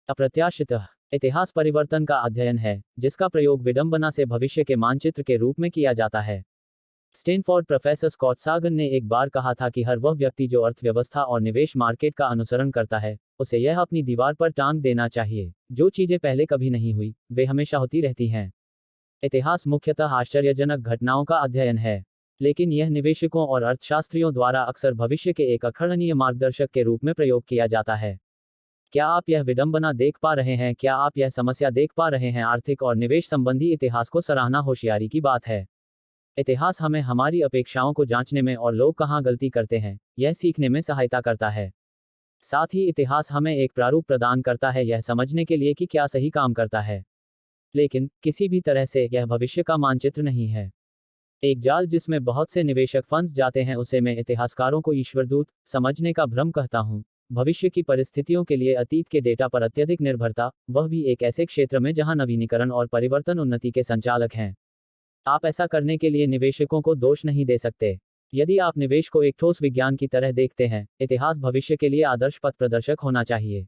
अप्रत्याशितः इतिहास परिवर्तन का अध्ययन है, जिसका प्रयोग विडंबना से भविष्य के मानचित्र के रूप में किया जाता है। स्टैनफोर्ड प्रोफेसर स्कॉट सागन ने एक बार कहा था कि हर वह व्यक्ति जो अर्थव्यवस्था और निवेश मार्केट का अनुसरण करता है, उसे यह अपनी दीवार पर टांग देना चाहिए, जो चीजें पहले कभी नहीं हुई, वे हमेशा होती रहती हैं। इतिहास मुख्यतः आश्चर्यजनक घटनाओं का अध्ययन है, लेकिन यह निवेशकों और अर्थशास्त्रियों द्वारा अक्सर भविष्य के एक अखंडनीय मार्गदर्शक के रूप में प्रयोग किया जाता है। क्या आप यह विडंबना देख पा रहे हैं? क्या आप यह समस्या देख पा रहे हैं? आर्थिक और निवेश संबंधी इतिहास को सराहना होशियारी की बात है। इतिहास हमें हमारी अपेक्षाओं को जांचने में और लोग कहाँ गलती करते हैं, यह सीखने में सहायता करता है। साथ ही इतिहास हमें एक प्रारूप प्रदान करता है यह समझने के लिए कि क्या सही काम करता है। लेकिन किसी भी तरह से यह भविष्य का मानचित्र नहीं है। एक जाल जिसमें बहुत से निवेशक फंस जाते हैं, उसे मैं इतिहासकारों को ईश्वरदूत समझने का भ्रम कहता हूं। भविष्य की परिस्थितियों के लिए अतीत के डेटा पर अत्यधिक निर्भरता, वह भी एक ऐसे क्षेत्र में जहां नवीनीकरण और परिवर्तन उन्नति के संचालक हैं। आप ऐसा करने के लिए निवेशकों को दोष नहीं दे सकते। यदि आप निवेश को एक ठोस विज्ञान की तरह देखते हैं, इतिहास भविष्य के लिए आदर्श पथ प्रदर्शक होना चाहिए।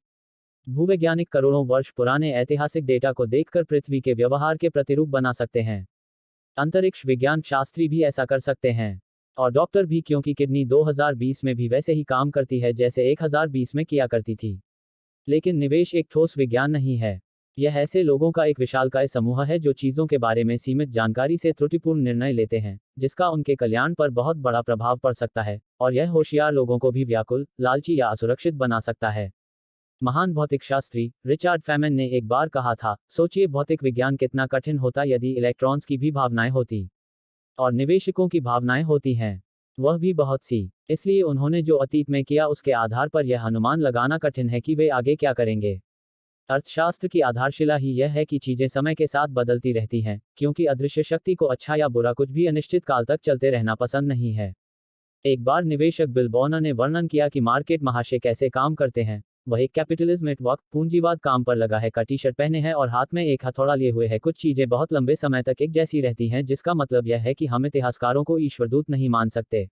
भूवैज्ञानिक करोड़ों वर्ष पुराने ऐतिहासिक डेटा को देखकर पृथ्वी के व्यवहार के प्रतिरूप बना सकते हैं। अंतरिक्ष विज्ञान शास्त्री भी ऐसा कर सकते हैं। और डॉक्टर भी, क्योंकि किडनी 2020 में भी वैसे ही काम करती है जैसे 1020 में किया करती थी। लेकिन निवेश एक ठोस विज्ञान नहीं है। यह ऐसे लोगों का एक विशालकाय समूह है जो चीजों के बारे में सीमित जानकारी से त्रुटिपूर्ण निर्णय लेते हैं, जिसका उनके कल्याण पर बहुत बड़ा प्रभाव पड़ सकता है, और यह होशियार लोगों को भी व्याकुल, लालची या असुरक्षित बना सकता है। महान भौतिकशास्त्री रिचर्ड फेमन ने एक बार कहा था, सोचिए भौतिक विज्ञान कितना कठिन होता यदि इलेक्ट्रॉन्स की भी भावनाएं होती, और निवेशकों की भावनाएं होती हैं, वह भी बहुत सी। इसलिए उन्होंने जो अतीत में किया उसके आधार पर यह अनुमान लगाना कठिन है कि वे आगे क्या करेंगे। अर्थशास्त्र की आधारशिला ही यह है कि चीजें समय के साथ बदलती रहती हैं, क्योंकि अदृश्य शक्ति को अच्छा या बुरा कुछ भी अनिश्चित काल तक चलते रहना पसंद नहीं है। एक बार निवेशक बिल बॉर्नर ने वर्णन किया कि मार्केट महाशय कैसे काम करते हैं। वह एक कैपिटलिज्म एट वर्क, पूंजीवाद काम पर लगा है, का टी शर्ट पहने हैं और हाथ में एक हथौड़ा लिए हुए है। कुछ चीजें बहुत लंबे समय तक एक जैसी रहती हैं, जिसका मतलब यह है कि हम इतिहासकारों को ईश्वरदूत नहीं मान सकते।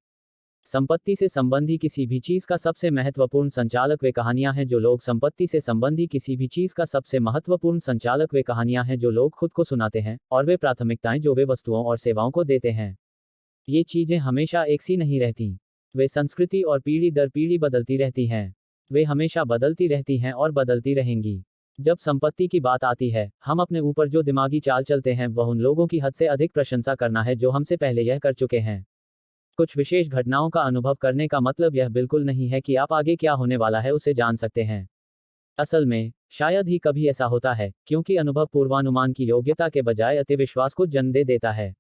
संपत्ति से संबंधी किसी भी चीज का सबसे महत्वपूर्ण संचालक वे कहानियां हैं जो लोग संपत्ति से संबंधी किसी भी चीज का सबसे महत्वपूर्ण संचालक वे कहानियां हैं जो लोग खुद को सुनाते हैं, और वे प्राथमिकताएं जो वे वस्तुओं और सेवाओं को देते हैं। ये चीजें हमेशा एक सी नहीं रहती। वे संस्कृति और पीढ़ी दर पीढ़ी बदलती रहती हैं। वे हमेशा बदलती रहती हैं और बदलती रहेंगी। जब संपत्ति की बात आती है, हम अपने ऊपर जो दिमागी चाल चलते हैं वह उन लोगों की हद से अधिक प्रशंसा करना है जो हमसे पहले यह कर चुके हैं। कुछ विशेष घटनाओं का अनुभव करने का मतलब यह बिल्कुल नहीं है कि आप आगे क्या होने वाला है उसे जान सकते हैं। असल में शायद ही कभी ऐसा होता है, क्योंकि अनुभव पूर्वानुमान की योग्यता के बजाय अतिविश्वास को जन्म दे देता है।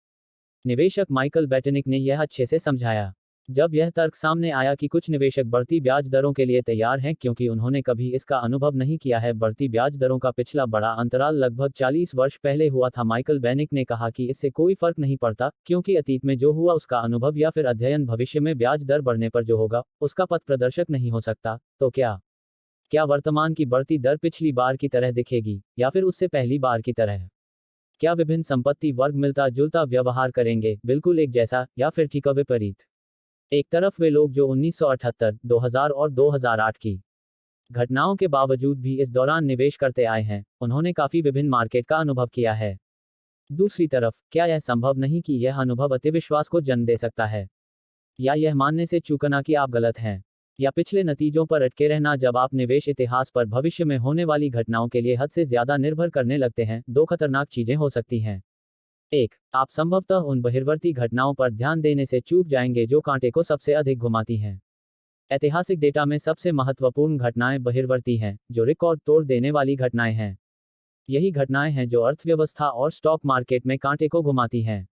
निवेशक माइकल बेटनिक ने यह अच्छे से समझाया जब यह तर्क सामने आया कि कुछ निवेशक बढ़ती ब्याज दरों के लिए तैयार हैं क्योंकि उन्होंने कभी इसका अनुभव नहीं किया है। बढ़ती ब्याज दरों का पिछला बड़ा अंतराल लगभग 40 वर्ष पहले हुआ था। माइकल बेनिक ने कहा कि इससे कोई फर्क नहीं पड़ता, क्योंकि अतीत में जो हुआ उसका अनुभव या फिर अध्ययन भविष्य में ब्याज दर बढ़ने पर जो होगा उसका पथ प्रदर्शक नहीं हो सकता। तो क्या वर्तमान की बढ़ती दर पिछली बार की तरह दिखेगी, या फिर उससे पहली बार की तरह? क्या विभिन्न संपत्ति वर्ग मिलता जुलता व्यवहार करेंगे, बिल्कुल एक जैसा, या फिर ठीक विपरीत? एक तरफ वे लोग जो 1978, 2000 और 2008 की घटनाओं के बावजूद भी इस दौरान निवेश करते आए हैं, उन्होंने काफी विभिन्न मार्केट का अनुभव किया है। दूसरी तरफ, क्या यह संभव नहीं कि यह अनुभव अतिविश्वास को जन्म दे सकता है, या यह मानने से चूकना कि आप गलत हैं, या पिछले नतीजों पर अटके रहना? जब आप निवेश इतिहास पर भविष्य में होने वाली घटनाओं के लिए हद से ज्यादा निर्भर करने लगते हैं, दो खतरनाक चीजें हो सकती हैं। एक, आप संभवतः उन बहिर्वर्ती घटनाओं पर ध्यान देने से चूक जाएंगे जो कांटे को सबसे अधिक घुमाती हैं। ऐतिहासिक डेटा में सबसे महत्वपूर्ण घटनाएं बहिर्वर्ती हैं, जो रिकॉर्ड तोड़ देने वाली घटनाएं हैं। यही घटनाएं हैं जो अर्थव्यवस्था और स्टॉक मार्केट में कांटे को घुमाती हैं।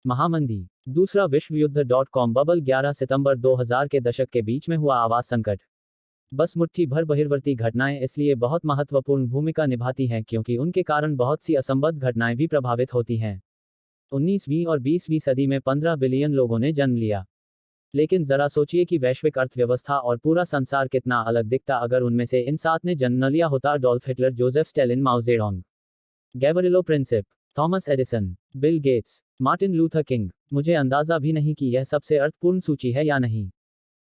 महामंदी, दूसरा विश्व युद्ध, .com बबल, 11 सितंबर 2000 के दशक के बीच में हुआ आवास संकट। बस मुट्ठी भर बहिर्वर्ती घटनाएं इसलिए बहुत महत्वपूर्ण भूमिका निभाती हैं क्योंकि उनके कारण बहुत सी असंबद्ध घटनाएं भी प्रभावित होती हैं। 19वीं और 20वीं सदी में 15 बिलियन लोगों ने जन्म लिया। लेकिन जरा सोचिए कि वैश्विक अर्थव्यवस्था और पूरा संसार कितना अलग दिखता अगर उनमें से इन 7 ने जन्म न लिया होता। अडोल्फ हिटलर, जोसेफ स्टेलिन, माओ Zedong, Gavrilo Princip, Thomas Edison, Bill Gates, Martin Luther king. मुझे अंदाजा भी नहीं कि यह सबसे अर्थपूर्ण सूची है या नहीं।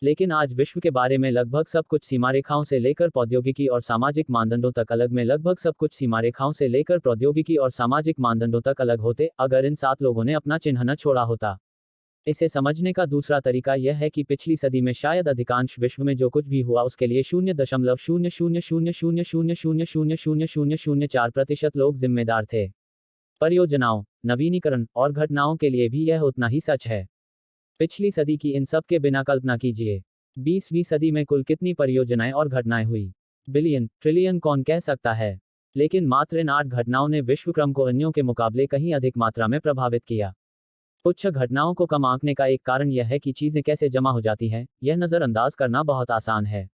लेकिन आज विश्व के बारे में लगभग सब कुछ सीमारेखाओं से लेकर प्रौद्योगिकी और सामाजिक मानदंडों तक अलग में लगभग सब कुछ सीमारेखाओं से लेकर प्रौद्योगिकी और सामाजिक मानदंडों तक अलग होते अगर इन 7 लोगों ने अपना चिन्ह न छोड़ा होता। इसे समझने का दूसरा तरीका यह है कि पिछली सदी में शायद अधिकांश विश्व में जो कुछ भी हुआ उसके लिए 0.00000000004% लोग जिम्मेदार थे। परियोजनाओं, नवीनीकरण और घटनाओं के लिए भी यह उतना ही सच है। पिछली सदी की इन सब के बिना कल्पना कीजिए 20वीं सदी में कुल कितनी परियोजनाएं और घटनाएं हुई। बिलियन, ट्रिलियन कौन कह सकता है, लेकिन मात्र इन 8 घटनाओं ने विश्व क्रम को अन्यों के मुकाबले कहीं अधिक मात्रा में प्रभावित किया। तुच्छ घटनाओं को कम आंकने का एक कारण यह है कि चीजें कैसे जमा हो जाती हैं, यह नजरअंदाज करना बहुत आसान है।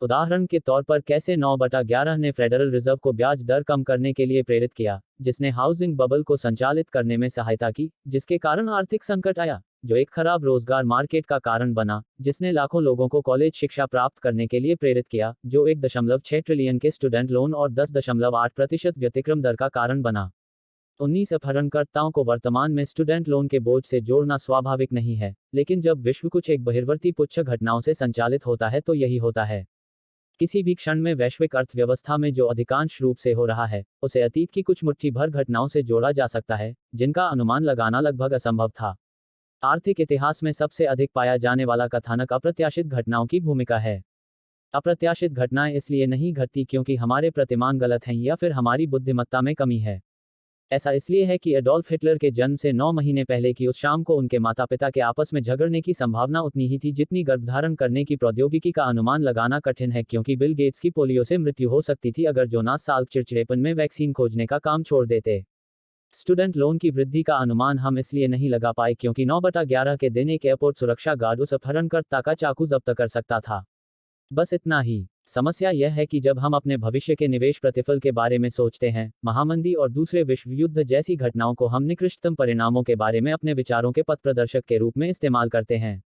उदाहरण के तौर पर कैसे 9/11 ने फेडरल रिजर्व को ब्याज दर कम करने के लिए प्रेरित किया, जिसने हाउसिंग बबल को संचालित करने में सहायता की, जिसके कारण आर्थिक संकट आया, जो एक खराब रोजगार मार्केट का कारण बना, जिसने लाखों लोगों को कॉलेज शिक्षा प्राप्त करने के लिए प्रेरित किया, जो 1.6 ट्रिलियन के स्टूडेंट लोन और 10.8% व्यतिक्रम दर का कारण बना। 19 अपहरणकर्ताओं को वर्तमान में स्टूडेंट लोन के बोझ से जोड़ना स्वाभाविक नहीं है, लेकिन जब विश्व कुछ एक बहिर्वर्ती पुच्छ घटनाओं से संचालित होता है तो यही होता है। किसी भी क्षण में वैश्विक अर्थव्यवस्था में जो अधिकांश रूप से हो रहा है, उसे अतीत की कुछ मुट्ठी भर घटनाओं से जोड़ा जा सकता है, जिनका अनुमान लगाना लगभग असंभव था। आर्थिक इतिहास में सबसे अधिक पाया जाने वाला कथानक अप्रत्याशित घटनाओं की भूमिका है। अप्रत्याशित घटनाएं इसलिए नहीं घटती क्योंकि हमारे प्रतिमान गलत हैं या फिर हमारी बुद्धिमत्ता में कमी है। ऐसा इसलिए है कि एडोल्फ हिटलर के जन्म से 9 महीने पहले की उस शाम को उनके माता पिता के आपस में झगड़ने की संभावना उतनी ही थी जितनी गर्भधारण करने की प्रौद्योगिकी का अनुमान लगाना कठिन है, क्योंकि बिल गेट्स की पोलियो से मृत्यु हो सकती थी अगर जोनास साल्क चिड़चिड़ेपन में वैक्सीन खोजने का काम छोड़ देते। स्टूडेंट लोन की वृद्धि का अनुमान हम इसलिए नहीं लगा पाए क्योंकि 9/11 के दिन एक एयरपोर्ट सुरक्षा गार्ड उस अपहरणकर्ता का चाकू जब्त कर सकता था। बस इतना ही। समस्या यह है कि जब हम अपने भविष्य के निवेश प्रतिफल के बारे में सोचते हैं, महामंदी और दूसरे विश्व युद्ध जैसी घटनाओं को हम निकृष्टतम परिणामों के बारे में अपने विचारों के पथ प्रदर्शक के रूप में इस्तेमाल करते हैं।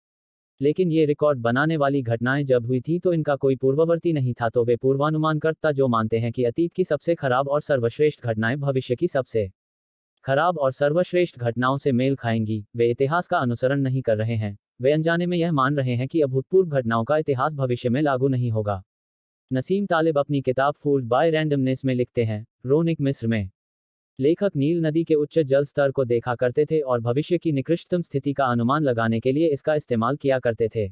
लेकिन ये रिकॉर्ड बनाने वाली घटनाएं जब हुई थी तो इनका कोई पूर्ववर्ती नहीं था, तो वे पूर्वानुमानकर्ता जो मानते हैं कि अतीत की सबसे खराब और सर्वश्रेष्ठ घटनाएं भविष्य की सबसे खराब और सर्वश्रेष्ठ घटनाओं से मेल खाएंगी, वे इतिहास का अनुसरण नहीं कर रहे हैं। वे अनजाने में यह मान रहे हैं कि अभूतपूर्व घटनाओं का इतिहास भविष्य में लागू नहीं होगा। नसीम तालिब अपनी किताब फूल्ड बाय रैंडमनेस में लिखते हैं, रोनिक मिस्र में लेखक नील नदी के उच्च जल स्तर को देखा करते थे और भविष्य की निकृष्टतम स्थिति का अनुमान लगाने के लिए इसका इस्तेमाल किया करते थे।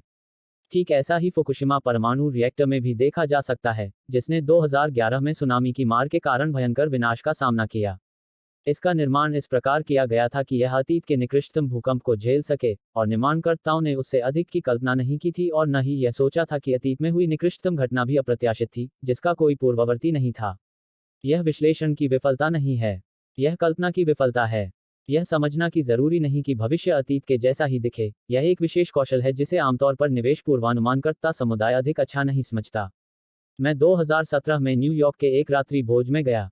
ठीक ऐसा ही फुकुशिमा परमाणु रिएक्टर में भी देखा जा सकता है, जिसने 2011 में सुनामी की मार के कारण भयंकर विनाश का सामना किया। इसका निर्माण इस प्रकार किया गया था कि यह अतीत के निकृष्टतम भूकंप को झेल सके, और निर्माणकर्ताओं ने उससे अधिक की कल्पना नहीं की थी और न ही यह सोचा था कि अतीत में हुई निकृष्टतम घटना भी अप्रत्याशित थी, जिसका कोई पूर्ववर्ती नहीं था। यह विश्लेषण की विफलता नहीं है, यह कल्पना की विफलता है। यह समझना कि जरूरी नहीं कि भविष्य अतीत के जैसा ही दिखे, यह एक विशेष कौशल है जिसे आमतौर पर निवेश पूर्वानुमानकर्ता समुदाय अधिक अच्छा नहीं समझता। मैं 2017 में न्यूयॉर्क के एक रात्रि भोज में गया।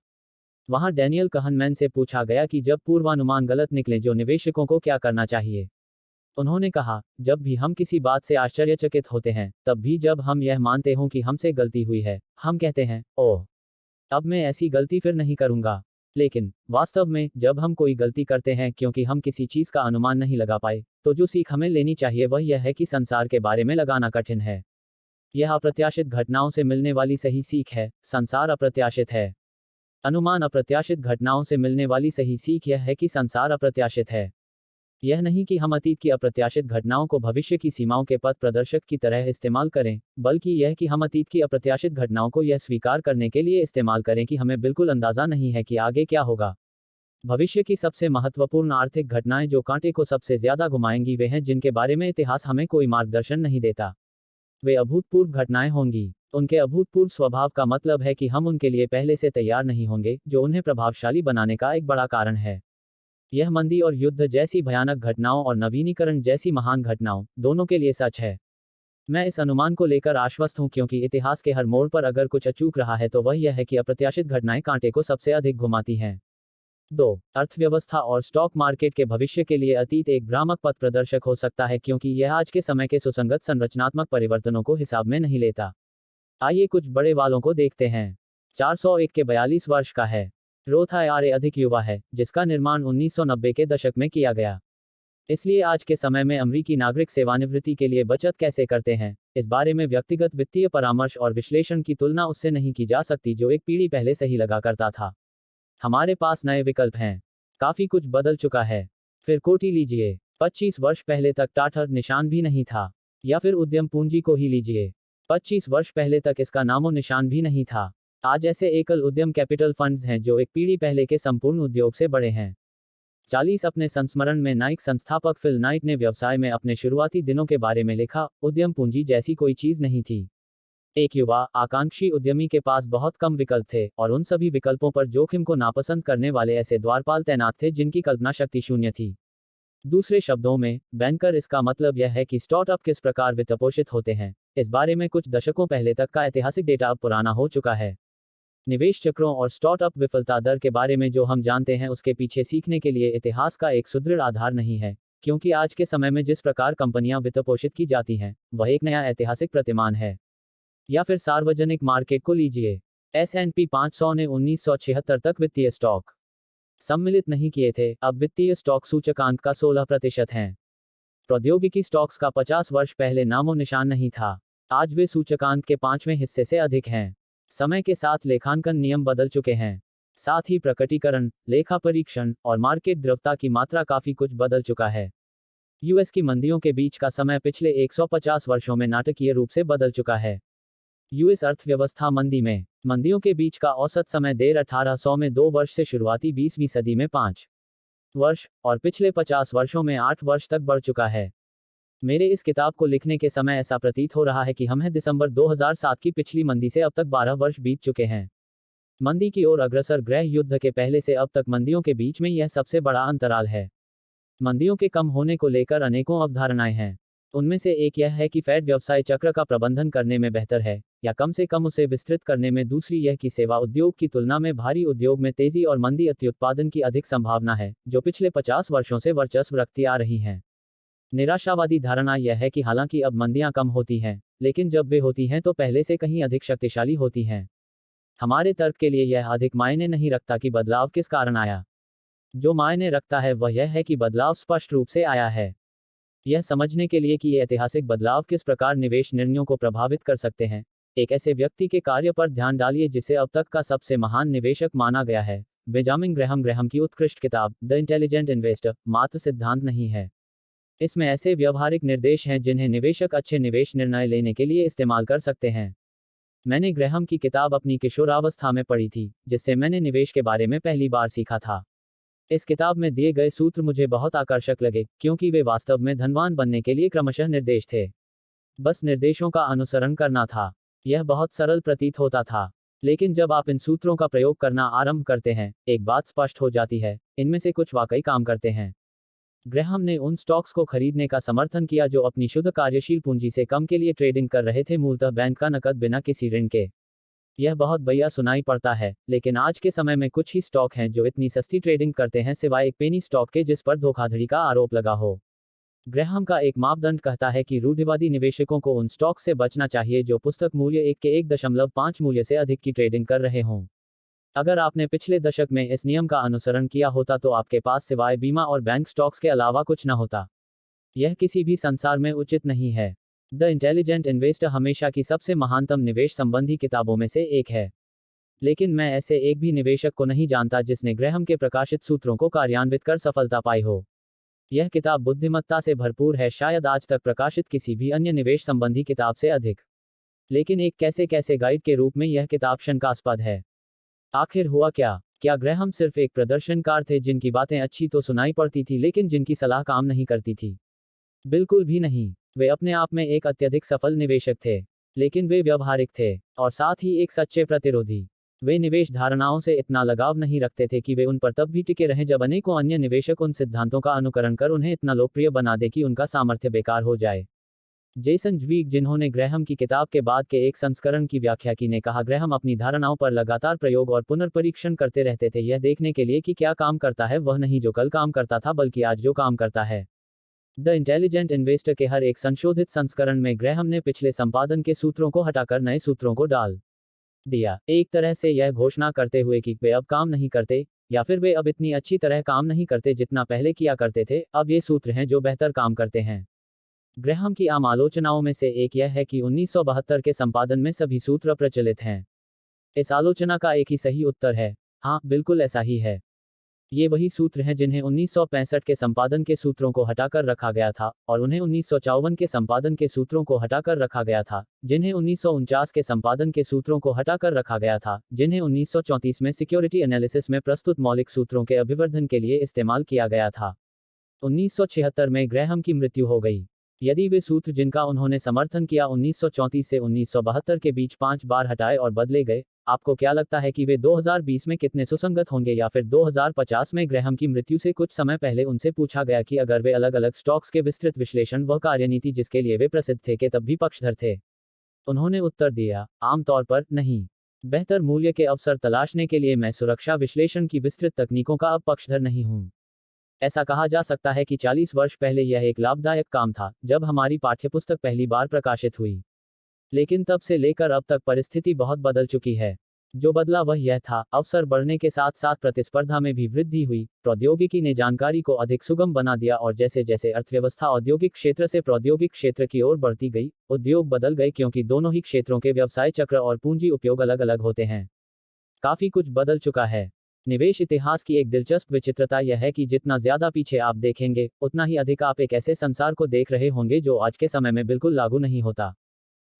वहां डैनियल कहनमैन से पूछा गया कि जब पूर्वानुमान गलत निकले जो निवेशकों को क्या करना चाहिए। उन्होंने कहा, जब भी हम किसी बात से आश्चर्यचकित होते हैं, तब भी जब हम यह मानते हों कि हमसे गलती हुई है, हम कहते हैं, ओह, अब मैं ऐसी गलती फिर नहीं करूंगा। लेकिन वास्तव में जब हम कोई गलती करते हैं क्योंकि हम किसी चीज का अनुमान नहीं लगा पाए, तो जो सीख हमें लेनी चाहिए वह यह है कि संसार के बारे में लगाना कठिन है। यह अप्रत्याशित घटनाओं से मिलने वाली सही सीख है। संसार अप्रत्याशित है। अनुमान अप्रत्याशित घटनाओं से मिलने वाली सही सीख यह है कि संसार अप्रत्याशित है। यह नहीं कि हम अतीत की अप्रत्याशित घटनाओं को भविष्य की सीमाओं के पथ प्रदर्शक की तरह इस्तेमाल करें, बल्कि यह कि हम अतीत की अप्रत्याशित घटनाओं को यह स्वीकार करने के लिए इस्तेमाल करें कि हमें बिल्कुल अंदाजा नहीं है कि आगे क्या होगा। भविष्य की सबसे महत्वपूर्ण आर्थिक घटनाएं जो कांटे को सबसे ज्यादा घुमाएंगी वे हैं जिनके बारे में इतिहास हमें कोई मार्गदर्शन नहीं देता। वे अभूतपूर्व घटनाएं होंगी। उनके अभूतपूर्व स्वभाव का मतलब है कि हम उनके लिए पहले से तैयार नहीं होंगे, जो उन्हें प्रभावशाली बनाने का एक बड़ा कारण है। यह मंदी और युद्ध जैसी भयानक घटनाओं और नवीनीकरण जैसी महान घटनाओं दोनों के लिए सच है। मैं इस अनुमान को लेकर आश्वस्त हूं क्योंकि इतिहास के हर मोड़ पर अगर कुछ अचूक रहा है तो वह यह है कि अप्रत्याशित घटनाएं कांटे को सबसे अधिक घुमाती हैं। 2. अर्थव्यवस्था और स्टॉक मार्केट के भविष्य के लिए अतीत एक भ्रामक पथ प्रदर्शक हो सकता है क्योंकि यह आज के समय के सुसंगत संरचनात्मक परिवर्तनों को हिसाब में नहीं लेता। आइए कुछ बड़े वालों को देखते हैं। 401 के 42 वर्ष का है। रोथ आईआरए अधिक युवा है, जिसका निर्माण 1990 के दशक में किया गया। इसलिए आज के समय में अमेरिकी नागरिक सेवानिवृत्ति के लिए बचत कैसे करते हैं, इस बारे में व्यक्तिगत वित्तीय परामर्श और विश्लेषण की तुलना उससे नहीं की जा सकती जो एक पीढ़ी पहले सही लगा करता था। हमारे पास नए विकल्प हैं। काफी कुछ बदल चुका है। फिर कोटी लीजिए। 25 वर्ष पहले तक टाटा निशान भी नहीं था। या फिर उद्यम पूंजी को ही लीजिए। 25 वर्ष पहले तक इसका नामो निशान भी नहीं था। आज ऐसे एकल उद्यम कैपिटल फंड्स हैं जो एक पीढ़ी पहले के संपूर्ण उद्योग से बड़े हैं। 40 अपने संस्मरण में नाइक संस्थापक फिल नाइट ने व्यवसाय में अपने शुरुआती दिनों के बारे में लिखा, उद्यम पूंजी जैसी कोई चीज नहीं थी। एक युवा आकांक्षी उद्यमी के पास बहुत कम विकल्प थे और उन सभी विकल्पों पर जोखिम को नापसंद करने वाले ऐसे द्वारपाल तैनात थे जिनकी कल्पना शक्ति शून्य थी। दूसरे शब्दों में, बैंकर इसका मतलब यह है कि स्टार्टअप किस प्रकार वित्तपोषित होते हैं, इस बारे में कुछ दशकों पहले तक का ऐतिहासिक डेटा अब पुराना हो चुका है। निवेश चक्रों और स्टार्टअप विफलता दर के बारे में जो हम जानते हैं उसके पीछे सीखने के लिए इतिहास का एक सुदृढ़ आधार नहीं है, क्योंकि आज के समय में जिस प्रकार कंपनियां वित्तपोषित की जाती हैं वह एक नया ऐतिहासिक प्रतिमान है। या फिर सार्वजनिक मार्केट को लीजिए। S&P 500 ने 1976 तक वित्तीय स्टॉक सम्मिलित नहीं किए थे, अब वित्तीय स्टॉक सूचकांक का 16% हैं। प्रौद्योगिकी स्टॉक्स का 50 वर्ष पहले नामो निशान नहीं था। आज वे सूचकांक के 5वें हिस्से से अधिक हैं। समय के साथ लेखांकन नियम बदल चुके हैं। साथ ही प्रकटीकरण, लेखा परीक्षण और मार्केट द्रव्यता की मात्रा काफी कुछ बदल चुका है। यूएस की मंदियों के बीच का समय पिछले 150 वर्षों में नाटकीय रूप से बदल चुका है। यूएस अर्थव्यवस्था मंदियों के बीच का औसत समय देर 1800 में 2 वर्ष से शुरुआती 20वीं सदी में 5 वर्ष और पिछले 50 वर्षों में 8 वर्ष तक बढ़ चुका है। मेरे इस किताब को लिखने के समय ऐसा प्रतीत हो रहा है कि हम हैं दिसंबर 2007 की पिछली मंदी से अब तक 12 वर्ष बीत चुके हैं। मंदी की ओर अग्रसर गृह युद्ध के पहले से अब तक मंदियों के बीच में यह सबसे बड़ा अंतराल है। मंदियों के कम होने को लेकर अनेकों अवधारणाएं हैं। उनमें से एक यह है कि फेड व्यवसाय चक्र का प्रबंधन करने में बेहतर है, या कम से कम उसे विस्तृत करने में। दूसरी यह कि सेवा उद्योग की तुलना में भारी उद्योग में तेजी और मंदी अत्युत्पादन की अधिक संभावना है, जो पिछले 50 वर्षों से वर्चस्व रखती आ रही हैं। निराशावादी धारणा यह है कि हालांकि अब मंदियां कम होती हैं, लेकिन जब वे होती हैं तो पहले से कहीं अधिक शक्तिशाली होती हैं। हमारे तर्क के लिए यह अधिक मायने नहीं रखता कि बदलाव किस कारण आया। जो मायने रखता है वह यह है कि बदलाव स्पष्ट रूप से आया है। यह समझने के लिए कि ये ऐतिहासिक बदलाव किस प्रकार निवेश निर्णयों को प्रभावित कर सकते हैं, एक ऐसे व्यक्ति के कार्य पर ध्यान डालिए जिसे अब तक का सबसे महान निवेशक माना गया है, बेंजामिन ग्रैहम की उत्कृष्ट किताब द इंटेलिजेंट इन्वेस्टर मात्र सिद्धांत नहीं है। इसमें ऐसे व्यवहारिक निर्देश हैं जिन्हें निवेशक अच्छे निवेश निर्णय लेने के लिए इस्तेमाल कर सकते हैं। मैंने ग्रैहम की किताब अपनी किशोरावस्था में पढ़ी थी, जिससे मैंने निवेश के बारे में पहली बार सीखा था। इस किताब में दिए गए सूत्र मुझे बहुत आकर्षक लगे, क्योंकि वे वास्तव में धनवान बनने के लिए क्रमशः निर्देश थे। बस निर्देशों का अनुसरण करना था। यह बहुत सरल प्रतीत होता था, लेकिन जब आप इन सूत्रों का प्रयोग करना आरंभ करते हैं, एक बात स्पष्ट हो जाती है, इनमें से कुछ वाकई काम करते हैं। ग्रैहम ने उन स्टॉक्स को खरीदने का समर्थन किया जो अपनी शुद्ध कार्यशील पूंजी से कम के लिए ट्रेडिंग कर रहे थे, मूलतः बैंक का नकद बिना किसी ऋण के। यह बहुत बढ़िया सुनाई पड़ता है, लेकिन आज के समय में कुछ ही स्टॉक हैं जो इतनी सस्ती ट्रेडिंग करते हैं, सिवाय एक पेनी स्टॉक के जिस पर धोखाधड़ी का आरोप लगा हो। ग्रैहम का एक मापदंड कहता है कि रूढ़िवादी निवेशकों को उन स्टॉक से बचना चाहिए जो पुस्तक मूल्य 1 के 1.5 मूल्य से अधिक की ट्रेडिंग कर रहे हों। अगर आपने पिछले दशक में इस नियम का अनुसरण किया होता तो आपके पास सिवाय बीमा और बैंक स्टॉक्स के अलावा कुछ न होता। यह किसी भी संसार में उचित नहीं है। द इंटेलिजेंट इन्वेस्टर हमेशा की सबसे महानतम निवेश संबंधी किताबों में से एक है, लेकिन मैं ऐसे एक भी निवेशक को नहीं जानता जिसने ग्रैहम के प्रकाशित सूत्रों को कार्यान्वित कर सफलता पाई हो। यह किताब बुद्धिमत्ता से भरपूर है, शायद आज तक प्रकाशित किसी भी अन्य निवेश संबंधी किताब से अधिक। लेकिन एक कैसे गाइड के रूप में यह किताब शंकास्पद है। आखिर हुआ क्या ग्रैहम सिर्फ एक प्रदर्शनकार थे जिनकी बातें अच्छी तो सुनाई पड़ती थी लेकिन जिनकी सलाह काम नहीं करती थी? बिल्कुल भी नहीं। वे अपने आप में एक अत्यधिक सफल निवेशक थे, लेकिन वे व्यवहारिक थे और साथ ही एक सच्चे प्रतिरोधी। वे निवेश धारणाओं से इतना लगाव नहीं रखते थे कि वे उन पर तब भी टिके रहें जब अनेकों अन्य निवेशक उन सिद्धांतों का अनुकरण कर उन्हें इतना लोकप्रिय बना दे कि उनका सामर्थ्य बेकार हो जाए। जेसन ज्वीग, जिन्होंने ग्रैहम की किताब के बाद के एक संस्करण की व्याख्या की, ने कहा, ग्रैहम अपनी धारणाओं पर लगातार प्रयोग और पुनर्परीक्षण करते रहते थे, यह देखने के लिए कि क्या काम करता है, वह नहीं जो कल काम करता था बल्कि आज जो काम करता है। द इंटेलिजेंट इन्वेस्टर के हर एक संशोधित संस्करण में ग्रैहम ने पिछले संपादन के सूत्रों को हटाकर नए सूत्रों को डाल दिया, एक तरह से यह घोषणा करते हुए कि वे अब काम नहीं करते। या फिर वे अब इतनी अच्छी तरह काम नहीं करते जितना पहले किया करते थे। अब ये सूत्र हैं जो बेहतर काम करते हैं। ग्रैहम की आम आलोचनाओं में से एक यह है कि 1972 के संपादन में सभी सूत्र प्रचलित हैं। इस आलोचना का एक ही सही उत्तर है, हाँ, बिल्कुल ऐसा ही है। ये वही सूत्र हैं जिन्हें 1965 के संपादन के सूत्रों को हटाकर रखा गया था, और उन्हें 1954 के संपादन के सूत्रों को हटाकर रखा गया था, जिन्हें 1949 के संपादन के सूत्रों को हटाकर रखा गया था, जिन्हें 1934 में सिक्योरिटी एनालिसिस में प्रस्तुत मौलिक सूत्रों के अभिवर्धन के लिए इस्तेमाल किया गया था। 1976 में ग्रैहम की मृत्यु हो गई। यदि वे सूत्र जिनका उन्होंने समर्थन किया 1934 से 1972 के बीच 5 बार हटाए और बदले गए, आपको क्या लगता है कि वे 2020 में कितने सुसंगत होंगे? या फिर 2050 में ग्रैहम की मृत्यु से कुछ समय पहले उनसे पूछा गया कि अगर वे अलग अलग स्टॉक्स के विस्तृत विश्लेषण व कार्यनीति जिसके लिए वे प्रसिद्ध थे के तब भी पक्षधर थे? उन्होंने उत्तर दिया, आमतौर पर नहीं। बेहतर मूल्य के अवसर तलाशने के लिए मैं सुरक्षा विश्लेषण की विस्तृत तकनीकों का अब पक्षधर नहीं हूं। ऐसा कहा जा सकता है कि 40 वर्ष पहले यह एक लाभदायक काम था जब हमारी पाठ्यपुस्तक पहली बार प्रकाशित हुई। लेकिन तब से लेकर अब तक परिस्थिति बहुत बदल चुकी है। जो बदला वह यह था, अवसर बढ़ने के साथ साथ प्रतिस्पर्धा में भी वृद्धि हुई। प्रौद्योगिकी ने जानकारी को अधिक सुगम बना दिया और जैसे जैसे अर्थव्यवस्था औद्योगिक क्षेत्र से प्रौद्योगिक क्षेत्र की ओर बढ़ती गई, उद्योग बदल गए क्योंकि दोनों ही क्षेत्रों के व्यवसाय चक्र और पूंजी उपयोग अलग अलग होते हैं। काफी कुछ बदल चुका है। निवेश इतिहास की एक दिलचस्प विचित्रता यह है कि जितना ज्यादा पीछे आप देखेंगे, उतना ही अधिक आप एक ऐसे संसार को देख रहे होंगे जो आज के समय में बिल्कुल लागू नहीं होता।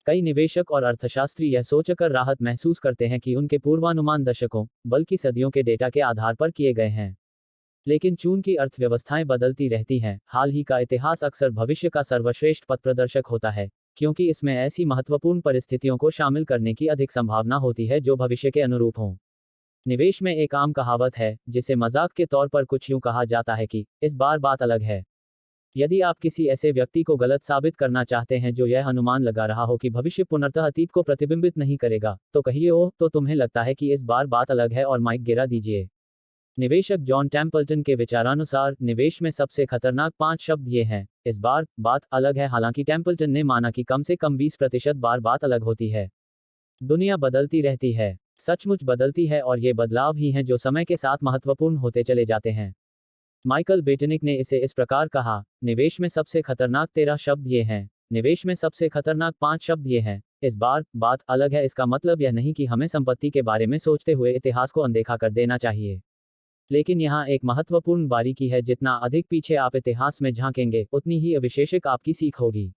कई निवेशक और अर्थशास्त्री यह सोचकर राहत महसूस करते हैं कि उनके पूर्वानुमान दशकों, बल्कि सदियों के डेटा के आधार पर किए गए हैं। लेकिन चूंकि अर्थव्यवस्थाएं बदलती रहती हैं, हाल ही का इतिहास अक्सर भविष्य का सर्वश्रेष्ठ पथ प्रदर्शक होता है, क्योंकि इसमें ऐसी महत्वपूर्ण परिस्थितियों को शामिल करने की अधिक संभावना होती है जो भविष्य के अनुरूप हों। निवेश में एक आम कहावत है, जिसे मजाक के तौर पर कुछ यूं कहा जाता है कि इस बार बात अलग है। यदि आप किसी ऐसे व्यक्ति को गलत साबित करना चाहते हैं जो यह अनुमान लगा रहा हो कि भविष्य पुनर्तः अतीत को प्रतिबिंबित नहीं करेगा, तो कहिए, ओह, तो तुम्हें लगता है कि इस बार बात अलग है और माइक गिरा दीजिए। निवेशक जॉन टेम्पल्टन के विचारानुसार निवेश में सबसे खतरनाक 5 शब्द ये हैं, इस बार बात अलग है। हालांकि टेम्पल्टन ने माना कि कम से कम 20% बार बात अलग होती है। दुनिया बदलती रहती है, सचमुच बदलती है, और ये बदलाव ही हैं जो समय के साथ महत्वपूर्ण होते चले जाते हैं। माइकल बेटनिक ने इसे इस प्रकार कहा, निवेश में सबसे खतरनाक 13 शब्द ये हैं, निवेश में सबसे खतरनाक 5 शब्द ये हैं, इस बार बात अलग है। इसका मतलब यह नहीं कि हमें संपत्ति के बारे में सोचते हुए इतिहास को अनदेखा कर देना चाहिए। लेकिन यहाँ एक महत्वपूर्ण बारीकी है, जितना अधिक पीछे आप इतिहास में झांकेंगे, उतनी ही अविशेषक आपकी सीख होगी।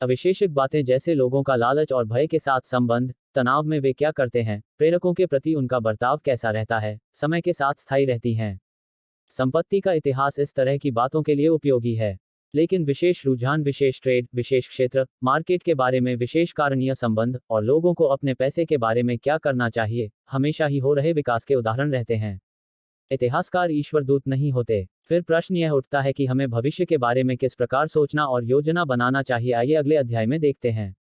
अविशेषक बातें जैसे लोगों का लालच और भय के साथ संबंध, तनाव में वे क्या करते हैं, प्रेरकों के प्रति उनका बर्ताव कैसा रहता है, समय के साथ स्थायी रहती हैं। संपत्ति का इतिहास इस तरह की बातों के लिए उपयोगी है। लेकिन विशेष रुझान, विशेष ट्रेड, विशेष क्षेत्र, मार्केट के बारे में विशेष कारणीय संबंध, और लोगों को अपने पैसे के बारे में क्या करना चाहिए, हमेशा ही हो रहे विकास के उदाहरण रहते हैं। इतिहासकार ईश्वर दूत नहीं होते। फिर प्रश्न यह उठता है कि हमें भविष्य के बारे में किस प्रकार सोचना और योजना बनाना चाहिए। आइए अगले अध्याय में देखते हैं।